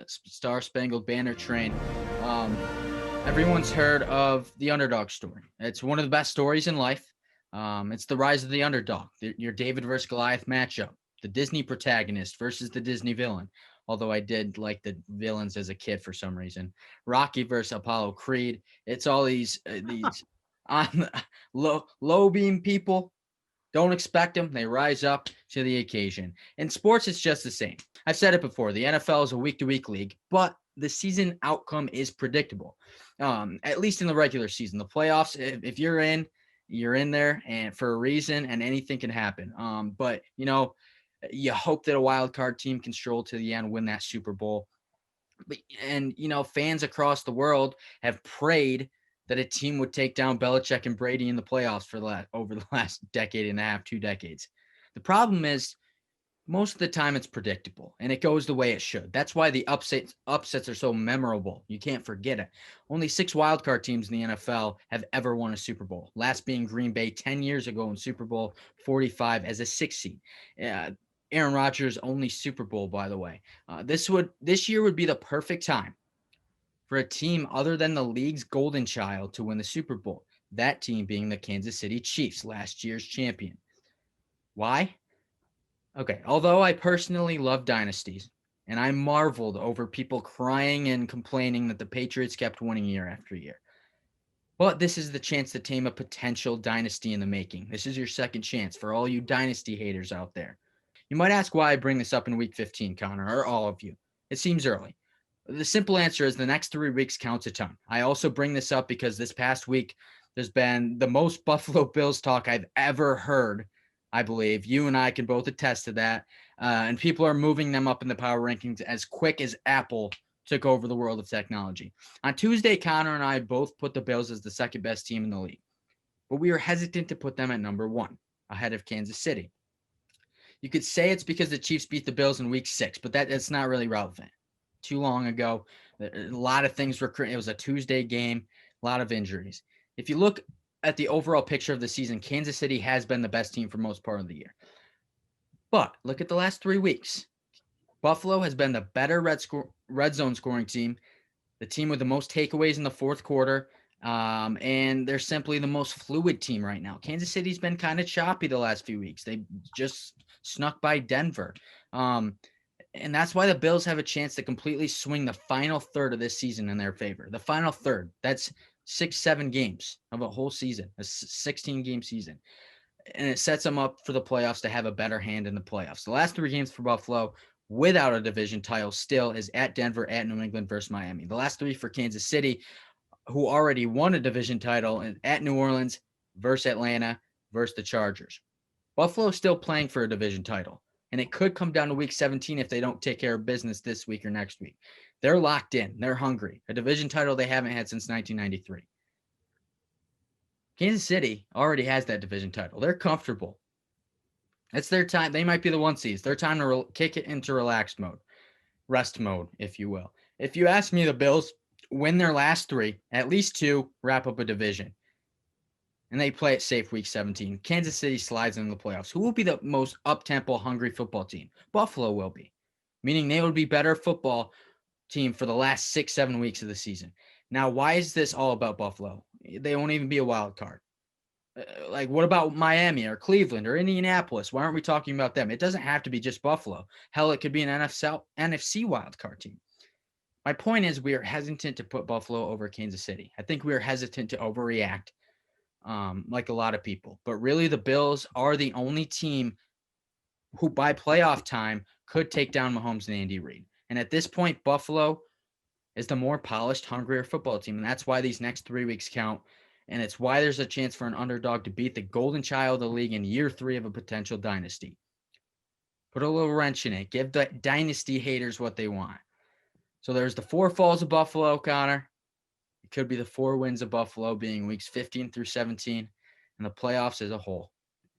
Star Spangled Banner train. Um, Everyone's heard of the underdog story. It's one of the best stories in life. It's the rise of the underdog, your David versus Goliath matchup, the Disney protagonist versus the Disney villain. Although I did like the villains as a kid for some reason. Rocky versus Apollo Creed. It's all these on low beam people. Don't expect them. They rise up to the occasion. In sports, it's just the same. I've said it before. The NFL is a week-to-week league, but the season outcome is predictable. At least in the regular season, the playoffs. If you're in there, and for a reason, and anything can happen. But you hope that a wild card team can stroll to the end, win that Super Bowl. And fans across the world have prayed that a team would take down Belichick and Brady in the playoffs over the last decade and a half, 2 decades. The problem is most of the time it's predictable and it goes the way it should. That's why the upsets are so memorable. You can't forget it. Only 6 wildcard teams in the NFL have ever won a Super Bowl. Last being Green Bay 10 years ago in Super Bowl 45 as a 6 seed. Aaron Rodgers' only Super Bowl, by the way. This year would be the perfect time for a team other than the league's golden child to win the Super Bowl. That team being the Kansas City Chiefs, last year's champion. Why? Okay, although I personally love dynasties, and I marveled over people crying and complaining that the Patriots kept winning year after year. But this is the chance to tame a potential dynasty in the making. This is your second chance for all you dynasty haters out there. You might ask why I bring this up in week 15, Connor, or all of you. It seems early. The simple answer is the next 3 weeks counts a ton. I also bring this up because this past week, there's been the most Buffalo Bills talk I've ever heard. I believe you and I can both attest to that. And people are moving them up in the power rankings as quick as Apple took over the world of technology. On Tuesday, Connor and I both put the Bills as the second best team in the league, but we were hesitant to put them at number 1, ahead of Kansas City. You could say it's because the Chiefs beat the Bills in week 6, but that's not really relevant. Too long ago. A lot of things were, it was a Tuesday game, a lot of injuries. If you look at the overall picture of the season, Kansas City has been the best team for most part of the year. But look at the last 3 weeks. Buffalo has been the better red zone scoring team, the team with the most takeaways in the fourth quarter, and they're simply the most fluid team right now. Kansas City's been kind of choppy the last few weeks. They just snuck by Denver. And that's why the Bills have a chance to completely swing the final third of this season in their favor. The final third, that's 6-7 games of a whole season, a 16-game season. And it sets them up for the playoffs to have a better hand in the playoffs. The last 3 games for Buffalo without a division title still is at Denver, at New England versus Miami. The last 3 for Kansas City, who already won a division title, and at New Orleans versus Atlanta versus the Chargers. Buffalo's still playing for a division title, and it could come down to week 17 if they don't take care of business this week or next week. They're locked in. They're hungry. A division title they haven't had since 1993. Kansas City already has that division title. They're comfortable. It's their time. They might be the 1 seed. It's their time to kick it into relaxed mode, rest mode, if you will. If you ask me, the Bills win their last 3, at least 2, wrap up a division, and they play it safe week 17. Kansas City slides into the playoffs. Who will be the most up-tempo, hungry football team? Buffalo will be, meaning they would be better football team for the last 6-7 weeks of the season. Now, why is this all about Buffalo? They won't even be a wild card. Like, what about Miami or Cleveland or Indianapolis? Why aren't we talking about them? It doesn't have to be just Buffalo. Hell, it could be an NFC wildcard team. My point is, we are hesitant to put Buffalo over Kansas City. I think we are hesitant to overreact, like a lot of people. But really, the Bills are the only team who, by playoff time, could take down Mahomes and Andy Reid. And at this point, Buffalo is the more polished, hungrier football team. And that's why these next 3 weeks count. And it's why there's a chance for an underdog to beat the golden child of the league in year 3 of a potential dynasty. Put a little wrench in it. Give the dynasty haters what they want. So there's the 4 falls of Buffalo, Connor. It could be the 4 wins of Buffalo being weeks 15 through 17 and the playoffs as a whole.